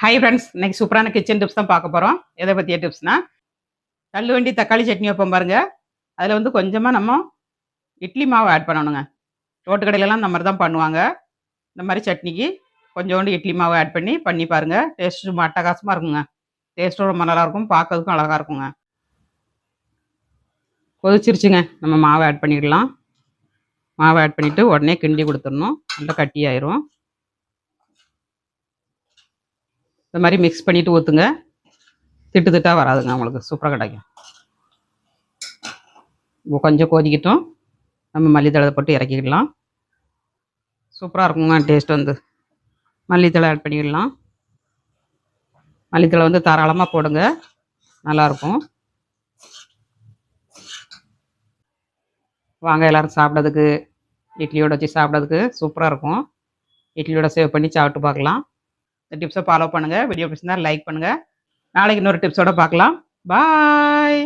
Hi friends, இன்னைக்கு சூப்பரான kitchen tips தான் பார்க்க போகிறோம். எதை பற்றிய டிப்ஸ்னா, தள்ளுவண்டி தக்காளி சட்னி வைப்போம் பாருங்க. அதில் வந்து கொஞ்சமாக நம்ம இட்லி மாவு ஆட் பண்ணணுங்க. ரோட்டு கடையிலலாம் இந்த மாதிரி தான் பண்ணுவாங்க. இந்த மாதிரி சட்னிக்கு கொஞ்சோண்டு இட்லி மாவு ஆட் பண்ணி பாருங்க. டேஸ்ட் சும்மா அட்டகாசமாக இருக்குங்க. டேஸ்ட்டும் ரொம்ப நல்லாயிருக்கும், பார்க்கறதுக்கும் அழகாக இருக்குங்க. கொதிச்சிருச்சுங்க, நம்ம மாவை ஆட் பண்ணிடலாம். மாவை ஆட் பண்ணிவிட்டு உடனே கிண்டி கொடுத்துடணும், நல்லா கட்டியாயிரும். இந்த மாதிரி மிக்ஸ் பண்ணிவிட்டு ஊற்றுங்க. திட்டு திட்டாக வராதுங்க, உங்களுக்கு சூப்பராக கிடைக்கும். இப்போ கொஞ்சம் கொதிக்கிட்டோம், நம்ம மல்லித்தழை போட்டு இறக்கிக்கலாம். சூப்பராக இருக்குங்க டேஸ்ட் வந்து. மல்லித்தழை ஆட் பண்ணிடலாம். மல்லித்தழை வந்து தாராளமாக போடுங்க, நல்லாயிருக்கும். வாங்க எல்லோரும் சாப்பிட்றதுக்கு, இட்லியோட வச்சு சாப்பிட்றதுக்கு சூப்பராக இருக்கும். இட்லியோட சேவ் பண்ணி சாப்பிட்டு பார்க்கலாம். இந்த டிப்ஸை ஃபாலோ பண்ணுங்கள். வீடியோ பிடிச்சிருந்தா லைக் பண்ணுங்கள். நாளைக்கு இன்னொரு டிப்ஸோடு பார்க்கலாம். பாய்.